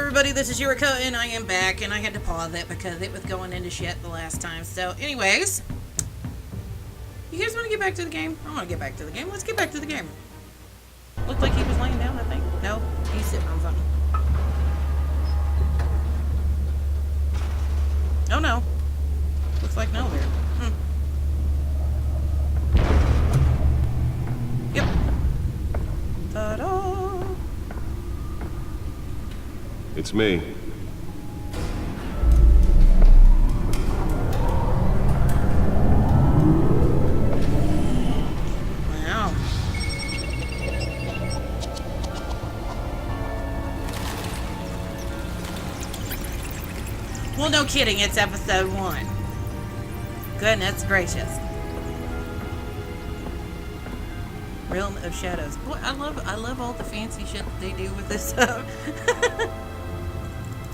everybody, this is Yurika, and I am back, and I had to pause it because it was going into shit the last time. So, anyways, you guys want to get back to the game? I want to get back to the game. Let's get back to the game. Looked like he was laying down, I think. No, he's sitting on something. Oh, no. Looks like no there. Yep. Ta-da! It's me. Wow. Well, no kidding, it's episode 1. Goodness gracious. Realm of Shadows. Boy, I love all the fancy shit that they do with this stuff.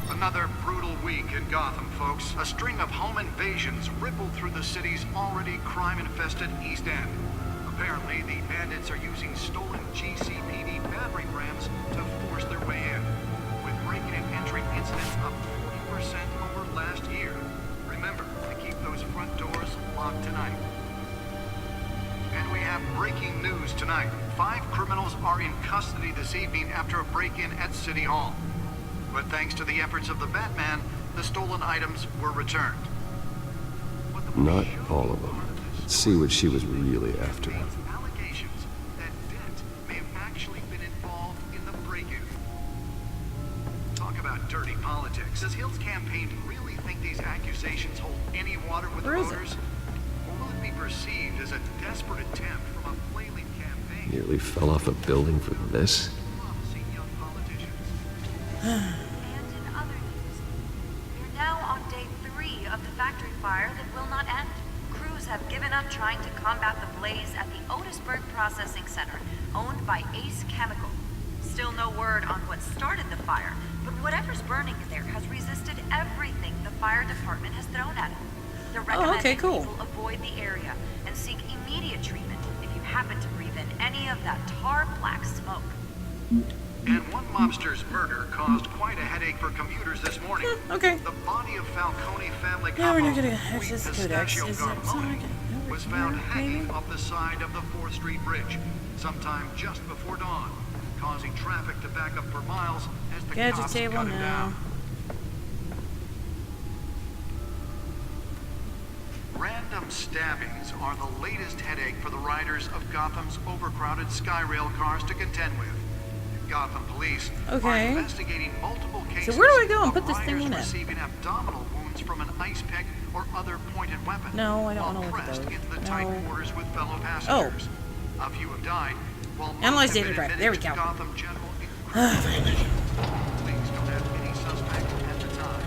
Another brutal week in Gotham, folks. A string of home invasions rippled through the city's already crime-infested East End. Apparently, the bandits are using stolen GCPD battering rams to force their way in, with break-in and entry incidents up 40% over last year. Remember to keep those front doors locked tonight. And we have breaking news tonight. 5 criminals are in custody this evening after a break-in at City Hall. But thanks to the efforts of the Batman, the stolen items were returned. Not all of them. Let's see what she was really after. Allegations that Dent may have actually been involved in the break-in. Talk about dirty politics. Does Hill's campaign really think these accusations hold any water with the voters? Or will it be perceived as a desperate attempt from a flailing campaign? Nearly fell off a building for this. Promising young politicians. And in other news, we're now on day 3 of the factory fire that will not end. Crews have given up trying to combat the blaze at the Otisburg Processing Center, owned by Ace Chemical. Still no word on what started the fire, but whatever's burning there has resisted everything the fire department has thrown at it. They're recommending people avoid the area and seek immediate treatment if you happen to breathe in any of that tar black smoke. And one mobster's murder caused quite a headache for commuters this morning. Okay. The body of Falcone family Now we're couple not gonna Wheat access the Pistachio codex. Is it Garmoni was found hanging maybe? off the side of the 4th Street Bridge sometime just before dawn, causing traffic to back up for miles as the Gadget cops table cut him now. down. Random stabbings are the latest headache for the riders of Gotham's overcrowded Skyrail cars to contend with. Gotham police are investigating multiple cases So where do I go and put of this thing riders in it? receiving abdominal wounds from an ice pick or other pointed weapon. No, I don't while wanna look at pressed those. into the No. tight quarters with fellow passengers. A few have died, while most Analyze have data been drive. admitted There we to go. Gotham General in critical condition. Police don't have any suspect at the time.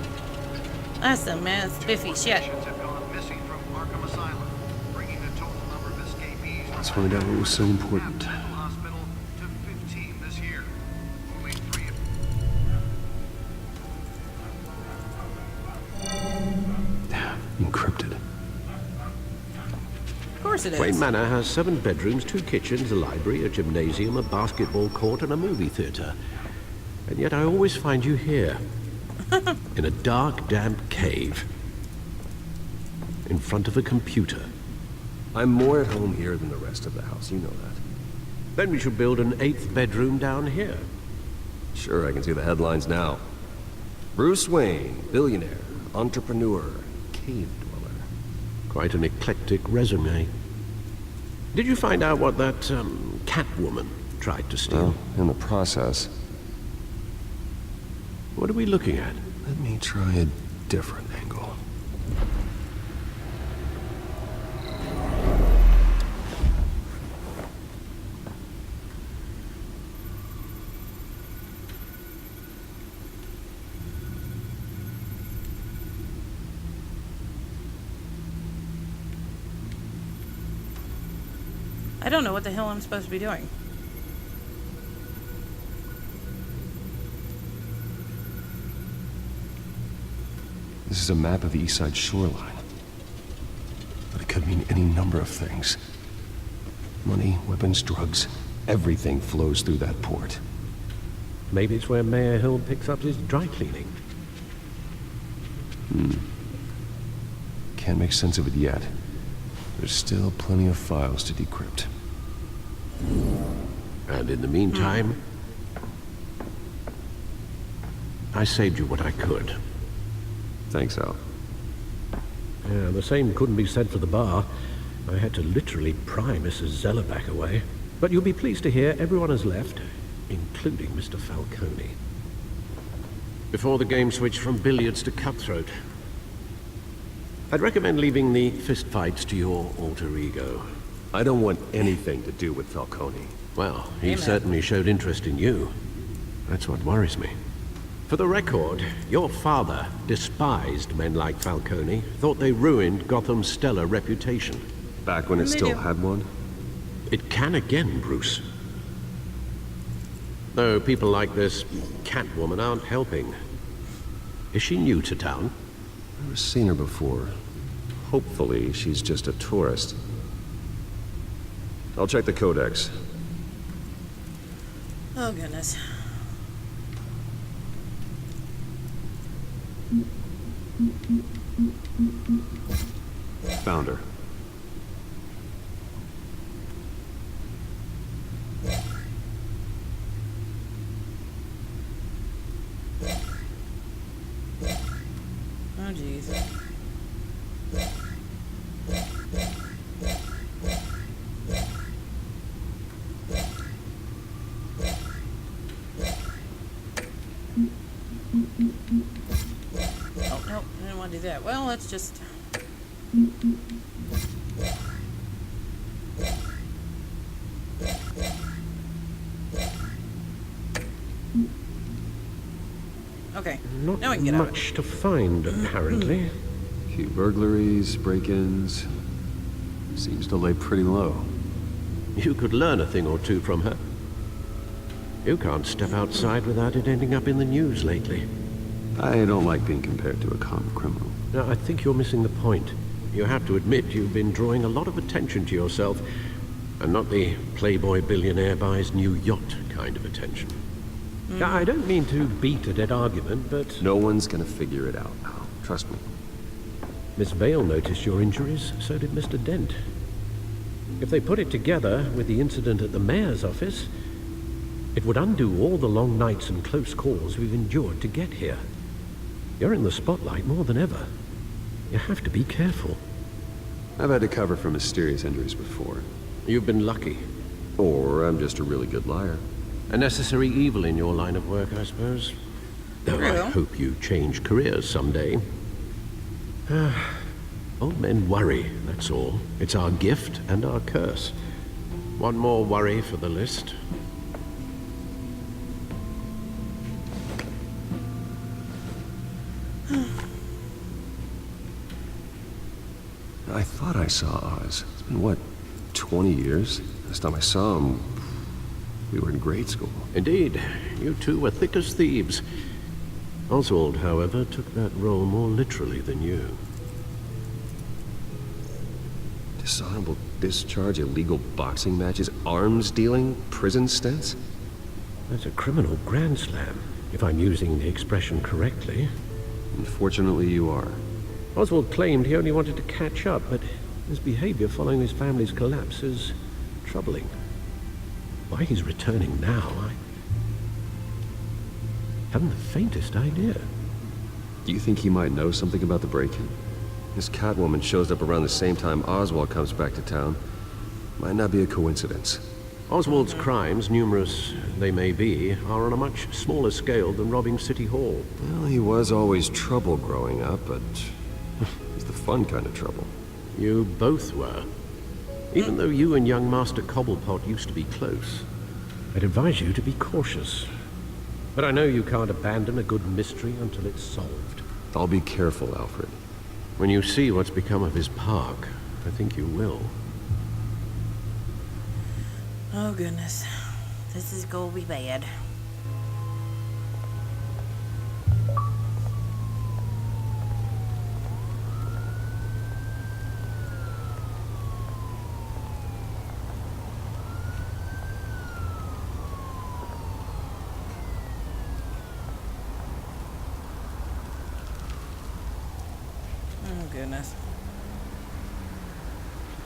That's some mess. Spiffy shit. Patients have gone missing from Arkham Asylum, bringing the total number of escapees Let's find out what was so important. Mental Hospital to 15 this year. Only 3 of Encrypted. Of course it is. Wayne Manor has 7 bedrooms, 2 kitchens, a library, a gymnasium, a basketball court, and a movie theater. And yet I always find you here, in a dark, damp cave, in front of a computer. I'm more at home here than the rest of the house, you know that. Then we should build an 8th bedroom down here. Sure, I can see the headlines now. Bruce Wayne, billionaire, entrepreneur, cave dweller. Quite an eclectic resume. Did you find out what that, Catwoman tried to steal? Well, in the process, What are we looking at? let me try a different angle. I don't know what the hell I'm supposed to be doing. This is a map of the East Side shoreline. But it could mean any number of things. Money, weapons, drugs, everything flows through that port. Maybe it's where Mayor Hill picks up his dry cleaning. Can't make sense of it yet. There's still plenty of files to decrypt. And in the meantime, I saved you what I could. Thanks, Al. Yeah, the same couldn't be said for the bar. I had to literally pry Mrs. Zellerback away. But you'll be pleased to hear everyone has left, including Mr. Falcone. Before the game switched from billiards to cutthroat. I'd recommend leaving the fistfights to your alter ego. I don't want anything to do with Falcone. Well, he Amen. certainly showed interest in you. That's what worries me. For the record, your father despised men like Falcone, thought they ruined Gotham's stellar reputation. Back when it They still do. had one? It can again, Bruce. Though people like this Catwoman aren't helping. Is she new to town? Never seen her before. Hopefully, she's just a tourist. I'll check the codex. Oh, goodness. Found her. Oh, jeez. Oh, no, I didn't want to do that. Well, let's just... Okay, Not now we can get out of it. much to find, apparently. Few burglaries, break-ins. Seems to lay pretty low. You could learn a thing or two from her. You can't step outside without it ending up in the news lately. I don't like being compared to a common criminal. Now, I think you're missing the point. You have to admit you've been drawing a lot of attention to yourself, and not the playboy billionaire buys new yacht kind of attention. Now, I don't mean to beat a dead argument, but No one's gonna figure it out, Al. Trust me. Miss Vale noticed your injuries, so did Mr. Dent. If they put it together with the incident at the mayor's office, it would undo all the long nights and close calls we've endured to get here. You're in the spotlight more than ever. You have to be careful. I've had to cover for mysterious injuries before. You've been lucky. Or I'm just a really good liar. A necessary evil in your line of work, I suppose. Though I True. hope you change careers someday. Old men worry, that's all. It's our gift and our curse. One more worry for the list. I thought I saw Oz. It's been, what, 20 years? Last time I saw him, we were in grade school. Indeed, you two were thick as thieves. Oswald, however, took that role more literally than you. Dishonorable discharge, illegal boxing matches, arms dealing, prison stints? That's a criminal grand slam, if I'm using the expression correctly. Unfortunately, you are. Oswald claimed he only wanted to catch up, but his behavior following his family's collapse is troubling. Why he's returning now, I haven't the faintest idea. Do you think he might know something about the break-in? This Catwoman shows up around the same time Oswald comes back to town. Might not be a coincidence. Oswald's crimes, numerous they may be, are on a much smaller scale than robbing City Hall. Well, he was always trouble growing up, but he's the fun kind of trouble. You both were. Even though you and young Master Cobblepot used to be close. I'd advise you to be cautious. But I know you can't abandon a good mystery until it's solved. I'll be careful, Alfred. When you see what's become of his park, I think you will. Oh, goodness. This is gonna be bad. goodness.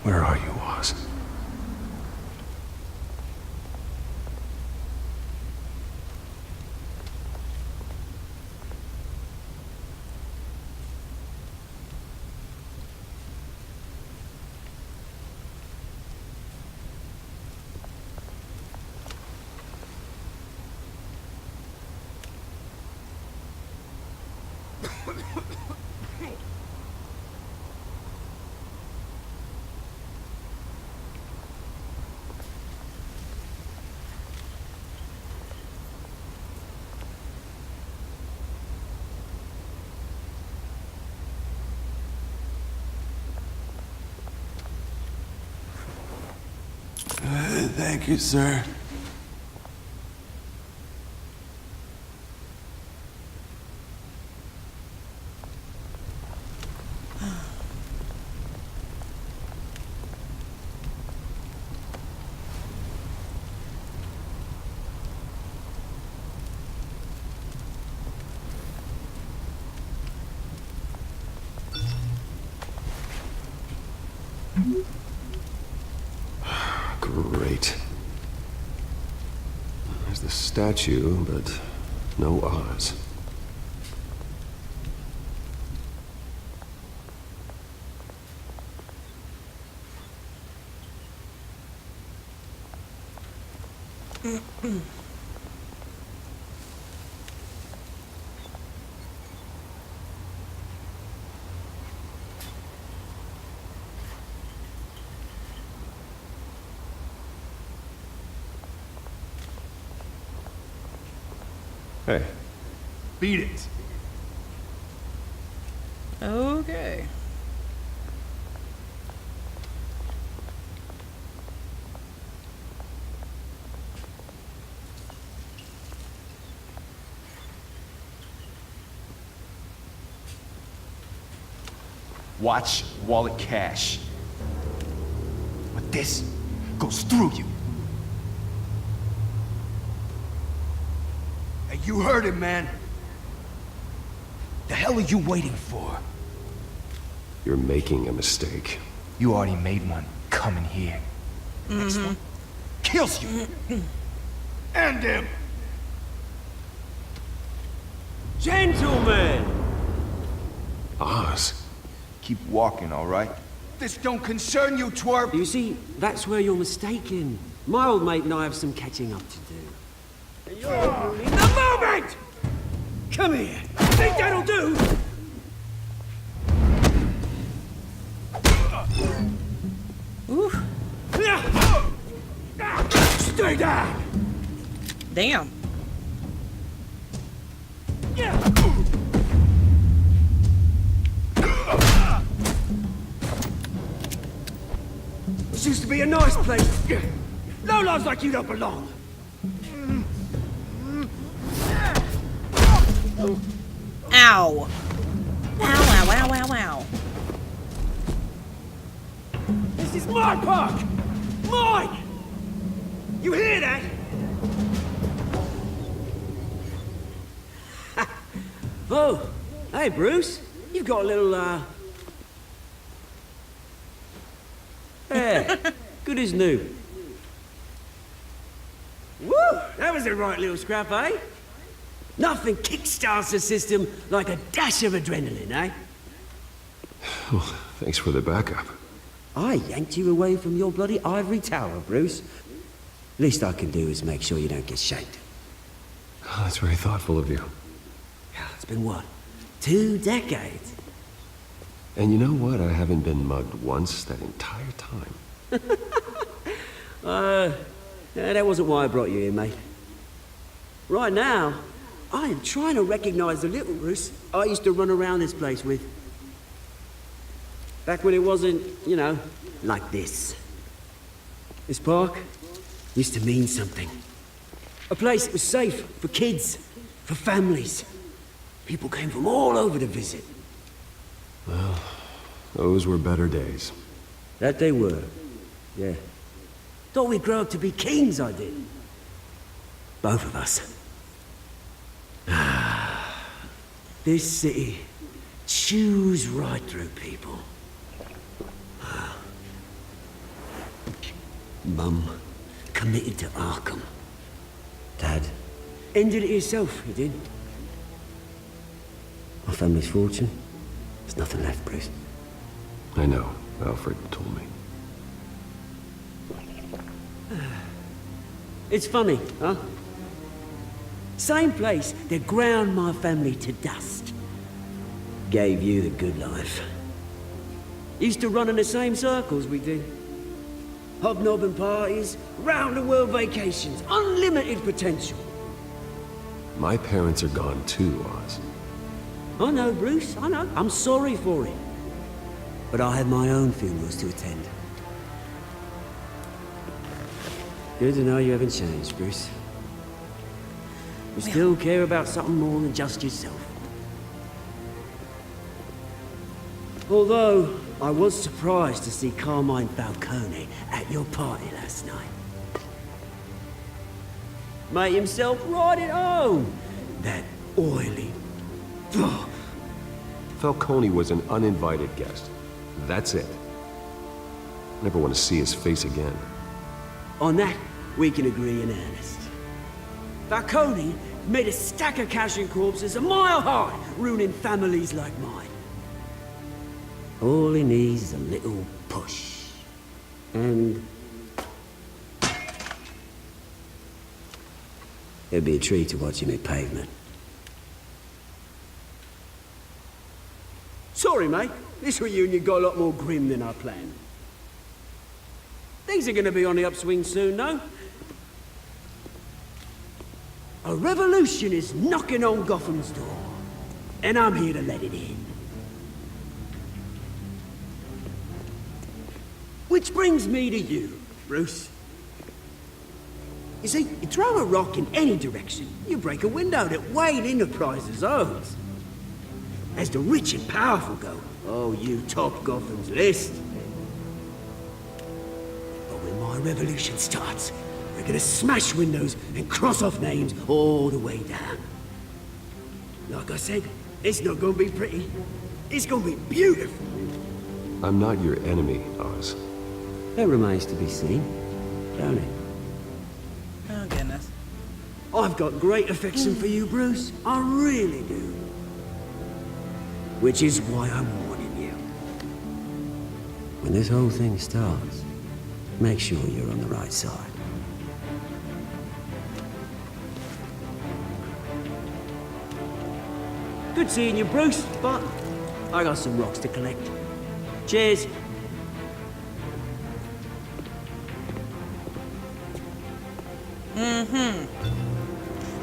Where are you, Oz? Thank you, sir. Great. There's the statue, but no Oz. Hey, Beat it. Okay. Watch wallet cash. But this goes through you. Hey, you heard it, man. The hell are you waiting for? you're making a mistake. You already made one coming here. Next one kills you. And him. Gentlemen! Oz? Keep walking, all right? This don't concern you, twerp. You see, that's where you're mistaken. My old mate and I have some catching up to do. And you're ruining the moment! Come here. Think that'll do? Ooh. Stay down! Damn. This used to be a nice place. No lives like you don't belong. Ow. Ow, ow, ow, ow, ow. This is my park! Mine! You hear that? Oh, hey Bruce. You've got a little, Yeah, good as new. Woo! That was a right little scrap, eh? Nothing kickstarts the system like a dash of adrenaline, eh? Oh, thanks for the backup. I yanked you away from your bloody ivory tower, Bruce. Least I can do is make sure you don't get shanked. Oh, that's very thoughtful of you. It's been what? 2 decades? And you know what? I haven't been mugged once that entire time. Yeah, that wasn't why I brought you here, mate. Right now, I am trying to recognize the little Bruce I used to run around this place with. Back when it wasn't, you know, like this. This park used to mean something. A place that was safe for kids, for families. People came from all over to visit. Well, those were better days. That they were, yeah. Thought we'd grow up to be kings, I did. Both of us. This city chews right through people. Mum committed to Arkham. Dad ended it himself, he did. My family's fortune, there's nothing left, Bruce. I know. Alfred told me. It's funny, huh? Same place that ground my family to dust. Gave you the good life. Used to run in the same circles we did. Hobnobbing parties, round-the-world vacations, unlimited potential. My parents are gone too, Oz. I know, Bruce, I know. I'm sorry for it. But I have my own funerals to attend. Good to know you haven't changed, Bruce. You still care about something more than just yourself. Although, I was surprised to see Carmine Falcone at your party last night. Made himself right at home. That oily... Ugh. Falcone was an uninvited guest. That's it. Never want to see his face again. On that, we can agree in earnest. Falcone made a stack of cash and corpses a mile high, ruining families like mine. All he needs is a little push. And... it'd be a treat to watch him hit pavement. Sorry, mate. This reunion got a lot more grim than I planned. Things are gonna be on the upswing soon, though. A revolution is knocking on Gotham's door, and I'm here to let it in. Which brings me to you, Bruce. You see, you throw a rock in any direction, you break a window that Wayne Enterprises owns. As the rich and powerful go, oh, you top Gotham's list. But when my revolution starts, we're gonna smash windows and cross off names all the way down. Like I said, it's not gonna be pretty. It's gonna be beautiful. I'm not your enemy, Oz. That remains to be seen, don't it? Oh, goodness. I've got great affection for you, Bruce. I really do. Which is why I'm warning you. When this whole thing starts, make sure you're on the right side. Good seeing you, Bruce, but I got some rocks to collect. Cheers.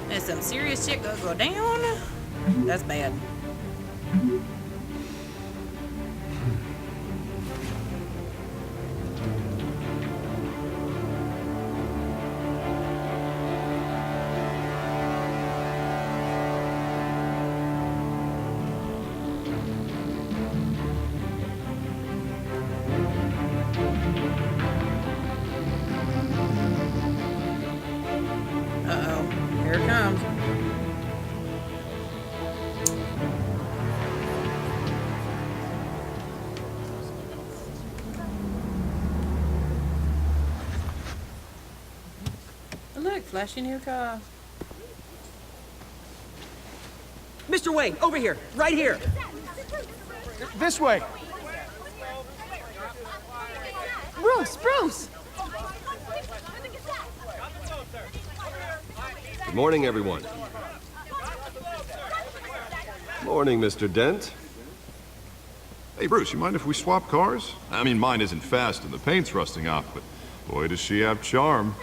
There's some serious shit gonna go down. That's bad. Uh-oh. Here it comes. Oh, look, flashy new car. Mr. Wayne, over here, right here. This way. Bruce! Good morning, everyone. Morning, Mr. Dent. Hey, Bruce, you mind if we swap cars? I mean, mine isn't fast and the paint's rusting off, but boy, does she have charm.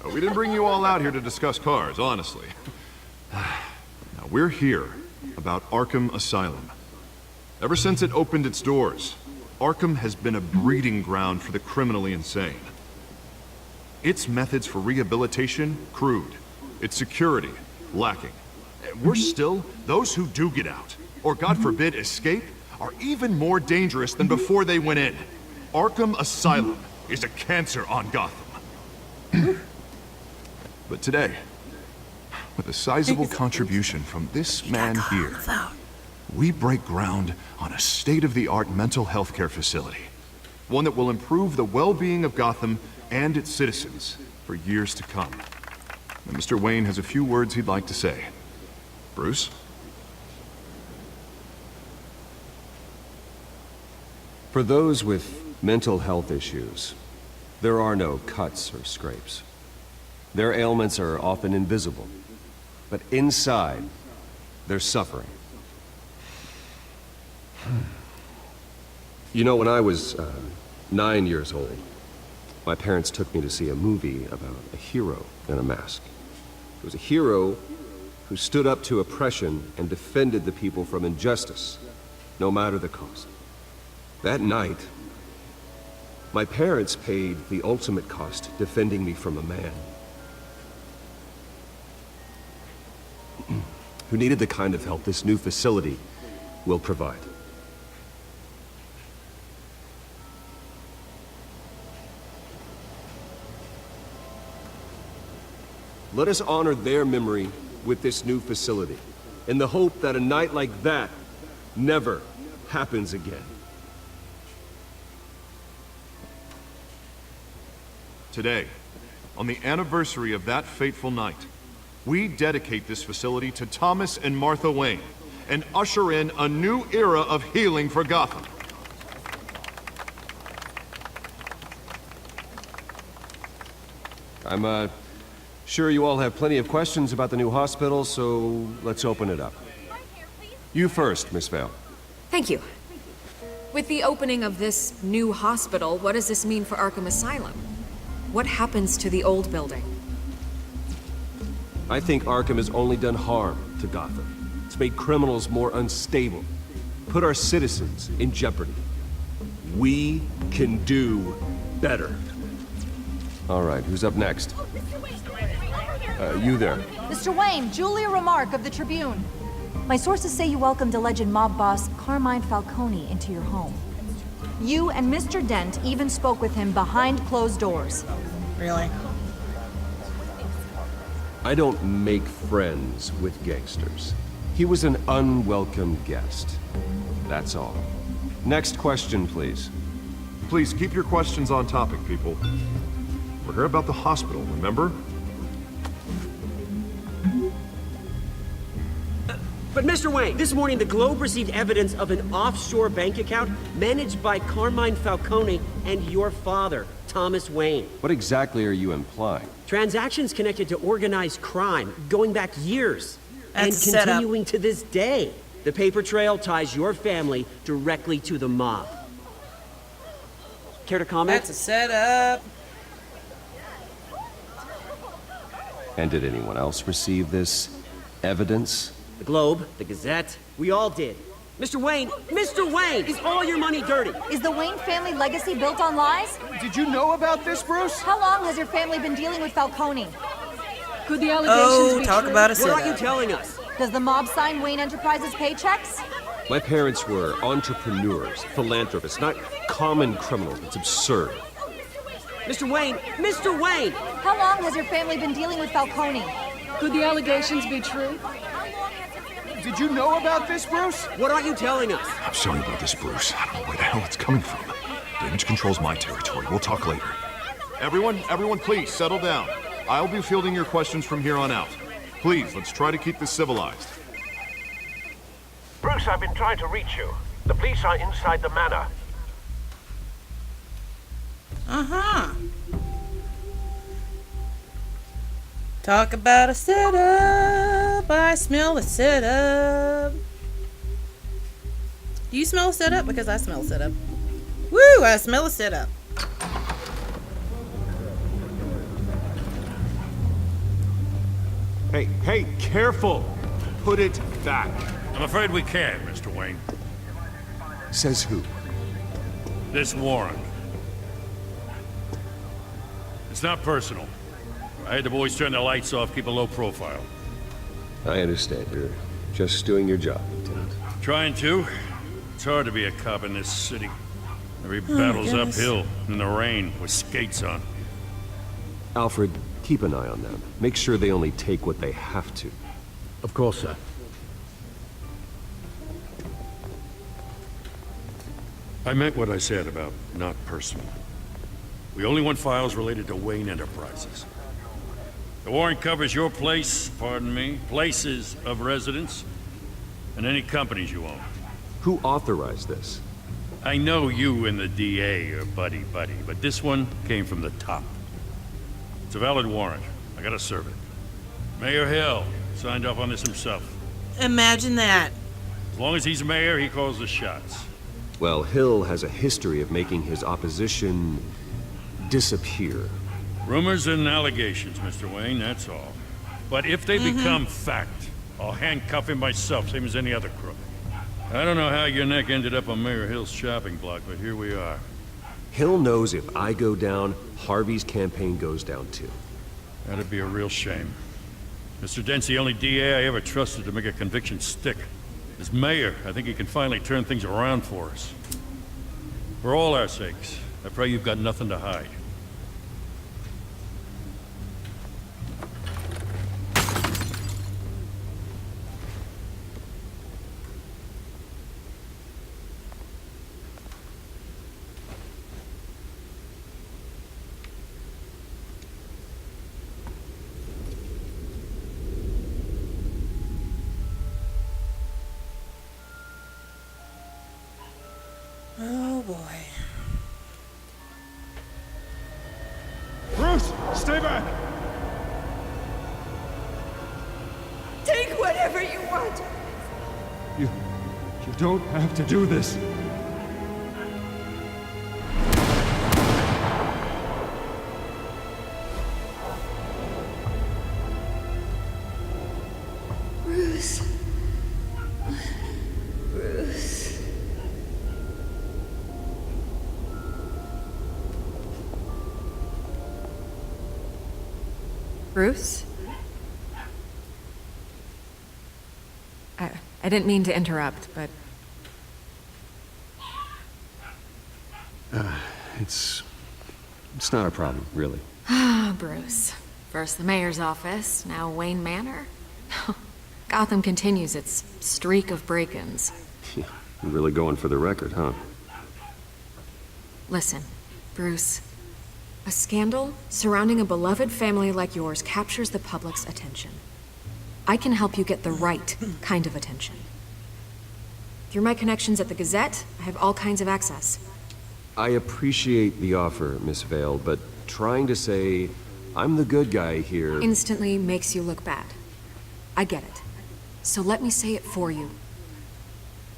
We didn't bring you all out here to discuss cars, honestly. Now, we're here about Arkham Asylum. Ever since it opened its doors, Arkham has been a breeding ground for the criminally insane. Its methods for rehabilitation, crude. Its security, lacking. Worse still, those who do get out, or God forbid, escape, are even more dangerous than before they went in. Arkham Asylum is a cancer on Gotham. But today, with a sizable contribution from this man here, We break ground on a state-of-the-art mental health care facility. One that will improve the well-being of Gotham and its citizens for years to come. And Mr. Wayne has a few words he'd like to say. Bruce? For those with mental health issues, there are no cuts or scrapes. Their ailments are often invisible, but inside, they're suffering. You know, when I was 9 years old, my parents took me to see a movie about a hero in a mask. It was a hero who stood up to oppression and defended the people from injustice, no matter the cost. That night, my parents paid the ultimate cost defending me from a man who needed the kind of help this new facility will provide. Let us honor their memory with this new facility, in the hope that a night like that never happens again. Today, on the anniversary of that fateful night, we dedicate this facility to Thomas and Martha Wayne and usher in a new era of healing for Gotham. I'm sure you all have plenty of questions about the new hospital, so let's open it up. You first, Miss Vale. Thank you. With the opening of this new hospital, what does this mean for Arkham Asylum? What happens to the old building? I think Arkham has only done harm to Gotham. It's made criminals more unstable, put our citizens in jeopardy. We can do better. All right, who's up next? You there. Mr. Wayne, Julia Remark of the Tribune. My sources say you welcomed alleged mob boss Carmine Falcone into your home. You and Mr. Dent even spoke with him behind closed doors. Really? I don't make friends with gangsters. He was an unwelcome guest. That's all. Next question, please. Please keep your questions on topic, people. We're here about the hospital, remember? But Mr. Wayne, this morning the Globe received evidence of an offshore bank account managed by Carmine Falcone and your father, Thomas Wayne. What exactly are you implying? Transactions connected to organized crime, going back years. That's and a setup. continuing to this day. The paper trail ties your family directly to the mob. Care to comment? That's a setup. And did anyone else receive this evidence? The Globe, the Gazette, we all did. Mr. Wayne, is all your money dirty? Is the Wayne family legacy built on lies? Did you know about this, Bruce? How long has your family been dealing with Falcone? Could the allegations be talk true? about a What setup. are you telling us? Does the mob sign Wayne Enterprises paychecks? My parents were entrepreneurs, philanthropists, not common criminals. It's absurd. Mr. Wayne! How long has your family been dealing with Falcone? Could the allegations be true? Did you know about this, Bruce? What are you telling us? I'm sorry about this, Bruce. I don't know where the hell it's coming from. Damage control's my territory. We'll talk later. Everyone, please, settle down. I'll be fielding your questions from here on out. Please, let's try to keep this civilized. Bruce, I've been trying to reach you. The police are inside the manor. Uh-huh. Talk about a setup. I smell a setup. Do you smell a setup? Because I smell a setup. Woo! I smell a setup. Hey, careful! Put it back. I'm afraid we can't, Mr. Wayne. Says who? This warrant. It's not personal. I had the boys turn the lights off, keep a low profile. I understand. You're just doing your job, Lieutenant. Trying to. It's hard to be a cop in this city. Every battle's goodness. uphill, in the rain, with skates on. Alfred, keep an eye on them. Make sure they only take what they have to. Of course, sir. I meant what I said about not personal. We only want files related to Wayne Enterprises. The warrant covers your place, pardon me, places of residence, and any companies you own. Who authorized this? I know you and the DA are buddy-buddy, but this one came from the top. It's a valid warrant. I gotta serve it. Mayor Hill signed off on this himself. Imagine that. As long as he's mayor, he calls the shots. Well, Hill has a history of making his opposition disappear. Rumors and allegations, Mr. Wayne, that's all. But if they become fact, I'll handcuff him myself, same as any other crook. I don't know how your neck ended up on Mayor Hill's shopping block, but here we are. Hill knows if I go down, Harvey's campaign goes down too. That'd be a real shame. Mr. Dent's the only DA I ever trusted to make a conviction stick. As mayor, I think he can finally turn things around for us. For all our sakes, I pray you've got nothing to hide. Oh boy. Bruce, stay back! Take whatever you want. You don't have to do this. Bruce. Bruce. Bruce? I didn't mean to interrupt, but... It's not a problem, really. Ah, Bruce. First the mayor's office, now Wayne Manor. Gotham continues its streak of break-ins. You're really going for the record, huh? Listen, Bruce. A scandal surrounding a beloved family like yours captures the public's attention. I can help you get the right kind of attention. Through my connections at the Gazette, I have all kinds of access. I appreciate the offer, Miss Vale, but trying to say I'm the good guy here... Instantly makes you look bad. I get it. So let me say it for you.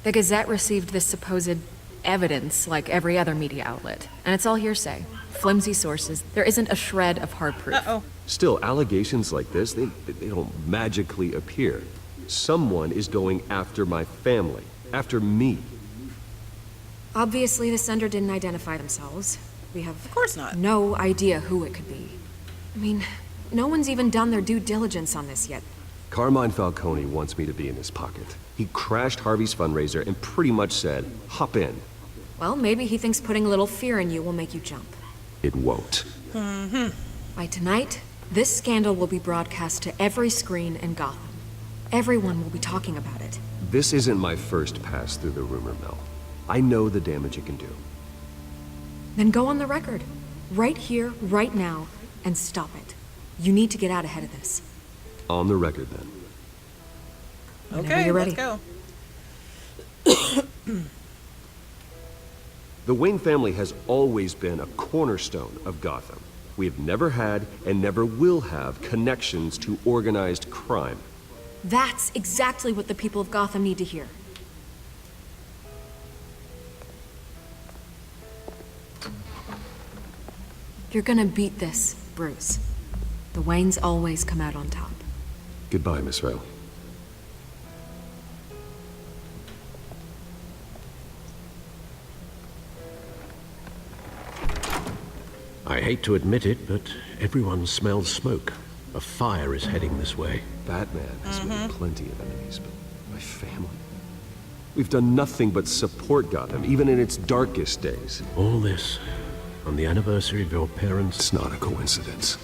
The Gazette received this supposed evidence like every other media outlet, and it's all hearsay. Flimsy sources. There isn't a shred of hard proof. Uh-oh. Still, allegations like this, they don't magically appear. Someone is going after my family, after me. Obviously, the sender didn't identify themselves. We have Of course not. no idea who it could be. I mean, no one's even done their due diligence on this yet. Carmine Falcone wants me to be in his pocket. He crashed Harvey's fundraiser and pretty much said, hop in. Well, maybe he thinks putting a little fear in you will make you jump. It won't. By tonight, this scandal will be broadcast to every screen in Gotham. Everyone will be talking about it. This isn't my first pass through the rumor mill. I know the damage it can do. Then go on the record. Right here, right now, and stop it. You need to get out ahead of this. On the record, then. Whenever Okay, you're ready. let's go. The Wayne family has always been a cornerstone of Gotham. We have never had and never will have connections to organized crime. That's exactly what the people of Gotham need to hear. You're gonna beat this, Bruce. The Waynes always come out on top. Goodbye, Miss Vale. I hate to admit it, but everyone smells smoke. A fire is heading this way. Batman has made plenty of enemies, but my family... We've done nothing but support Gotham, even in its darkest days. All this on the anniversary of your parents' It's not a coincidence.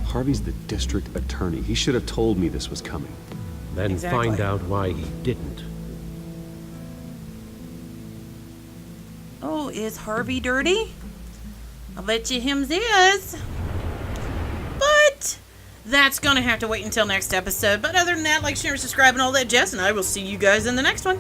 Harvey's the district attorney. He should have told me this was coming. Then Exactly. find out why he didn't. Oh, is Harvey dirty? I'll bet you him's is. But that's gonna have to wait until next episode. But other than that, like, share, subscribe, and all that jazz, and I will see you guys in the next one.